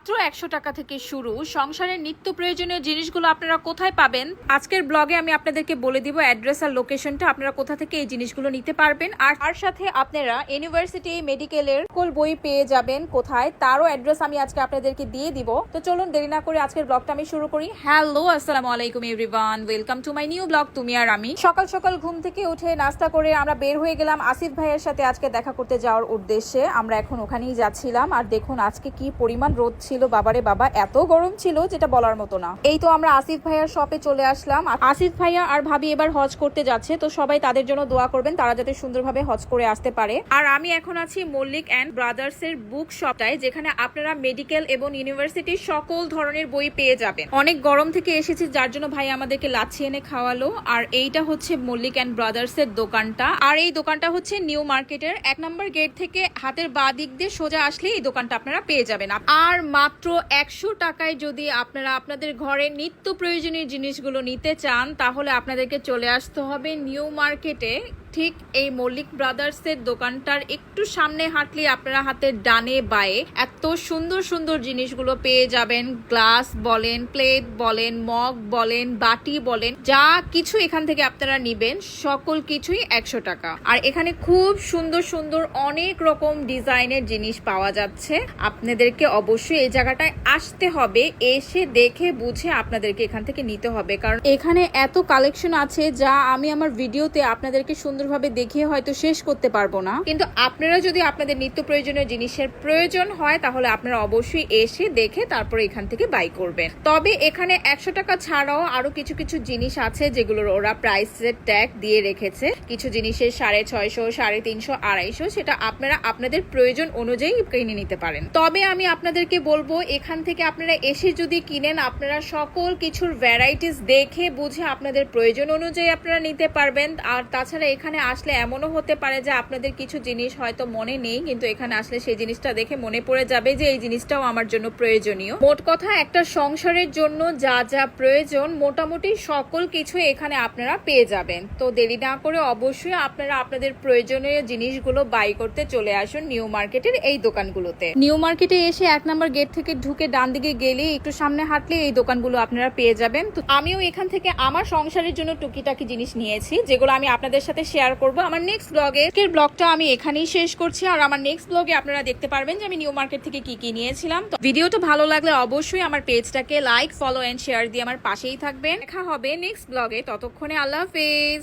মাত্র 100 টাকা থেকে শুরু সংসারের নিত্য প্রয়োজনীয় জিনিসগুলো আপনারা কোথায় পাবেন আজকের ব্লগে আমি আপনাদেরকে বলে দিব অ্যাড্রেস আর লোকেশনটা আপনারা কোথা থেকে এই জিনিসগুলো নিতে পারবেন আর সাথে আপনারা ইউনিভার্সিটি মেডিকেলের সকল বই পেয়ে যাবেন কোথায় তারও অ্যাড্রেস আমি আজকে আপনাদেরকে দিয়ে দিব। তো চলুন দেরি না করে আজকের ব্লগটা আমি শুরু করি। হ্যালো আসসালামু আলাইকুম everyone, welcome to my new blog তুমি আর আমি। সকাল সকাল ঘুম থেকে উঠে নাস্তা করে আমরা বের হয়ে গেলাম আসিফ ভাইয়ের সাথে আজকে দেখা করতে যাওয়ার উদ্দেশ্যে। আমরা এখন ওখানেই যাচ্ছিলাম আর দেখুন আজকে কি পরিমাণ রোদ ছিল, বাবারে বাবা এত গরম ছিল যেটা বলার মতো না। এই তো আমরা আসিফ ভাইয়ার শপে চলে আসলাম। আসিফ ভাইয়া আর ভাবি এবার হজ করতে যাচ্ছে, তো সবাই তাদের জন্য দোয়া করবেন তারা যাতে সুন্দরভাবে হজ করে আসতে পারে। আর আমি এখন আছি মল্লিক অ্যান্ড ব্রাদার্স এর বুক শপটায়, যেখানে আপনারা মেডিকেল এবং ইউনিভার্সিটির সকল ধরনের বই পেয়ে যাবেন। অনেক গরম থেকে এসেছি যার জন্য ভাই আমাদেরকে লাচ্ছি এনে খাওয়ালো। আর এইটা হচ্ছে মল্লিক অ্যান্ড ব্রাদার্স এর দোকানটা, আর এই দোকানটা হচ্ছে নিউ মার্কেটের 1 নম্বর গেট থেকে হাতের বাঁ দিক দিয়ে সোজা আসলে এই দোকানটা আপনারা পেয়ে যাবেন। আর মাত্র 100 টাকায় যদি আপনারা আপনাদের ঘরে নিত্য প্রয়োজনীয় জিনিসগুলো নিতে চান তাহলে আপনাদেরকে চলে আসতে হবে নিউ মার্কেটে। ঠিক এই মল্লিক ব্রাদার্স এর দোকানটার একটু সামনে হাঁটলে আপনারা হাতের ডানে বায়ে এত সুন্দর সুন্দর জিনিসগুলো পেয়ে যাবেন। গ্লাস বলেন, প্লেট বলেন, মগ বলেন, বাটি বলেন, যা কিছু এখান থেকে আপনারা নিবেন সকল কিছুই 100 টাকা। আর এখানে খুব সুন্দর সুন্দর অনেক রকম ডিজাইনের জিনিস পাওয়া যাচ্ছে। আপনাদেরকে অবশ্যই এই জায়গাটায় আসতে হবে, এসে দেখে বুঝে আপনাদেরকে এখান থেকে নিতে হবে, কারণ এখানে এত কালেকশন আছে যা আমি আমার ভিডিওতে আপনাদেরকে সুন্দরভাবে দেখিয়ে হয়তো শেষ করতে পারবো না। কিন্তু আপনারা যদি আপনাদের নিত্য প্রয়োজনীয় জিনিসের প্রয়োজন হয় তাহলে আপনারা অবশ্যই এসে দেখে তারপরে এখান থেকে বাই করবেন। তবে এখানে 100 টাকা ছাড়াও আরো কিছু কিছু জিনিস আছে যেগুলোর ওরা প্রাইসের ট্যাগ দিয়ে রেখেছে। কিছু জিনিসের 650, 350, 250, সেটা আপনারা আপনাদের প্রয়োজন অনুযায়ী কিনে নিতে পারেন। তবে আমি আপনাদেরকে বলবো এখান থেকে আপনারা এসে যদি কিনেন আপনারা সকল কিছুর ভ্যারাইটিস দেখে বুঝে আপনাদের প্রয়োজন অনুযায়ী আপনারা নিতে পারবেন। আর তাছাড়া এখানে আসলে এমনও হতে পারে যে আপনাদের কিছু জিনিস হয়তো মনে নেই, কিন্তু এখানে আসলে সেই জিনিসটা দেখে মনে পড়ে যাবে যে এই জিনিসটাও আমার জন্য প্রয়োজনীয়। মোট কথা একটা সংসারের জন্য যা যা প্রয়োজন মোটামুটি সকল কিছু এখানে আপনারা পেয়ে যাবেন। তো দেরি না করে অবশ্যই আপনারা আপনাদের প্রয়োজনীয় জিনিসগুলো বাই করতে চলে আসুন নিউ মার্কেটের এই দোকানগুলোতে। নিউ মার্কেটে এসে 1 নম্বর গেট থেকে ঢুকে ডান দিকে গেলে একটু সামনে হাঁটলে এই দোকানগুলো আপনারা পেয়ে যাবেন। তো আমিও এখান থেকে আমার সংসারের জন্য টুকিটাকি জিনিস নিয়েছি যেগুলো আমি আপনাদের সাথে শেয়ার করব আমার নেক্সট ব্লগে। এর ব্লগটা আমি এখানেই শেষ করছি, আর আমার নেক্সট ব্লগে আপনারা দেখতে পারবেন যে আমি নিউ মার্কেট থেকে কি কি নিয়েছিলাম। তো ভিডিওটা ভালো লাগলে অবশ্যই আমার পেজটাকে লাইক, ফলো এন্ড শেয়ার দিয়ে আমার পাশেই থাকবেন। দেখা হবে নেক্সট ব্লগে, ততক্ষণে আল্লাহ হাফেজ।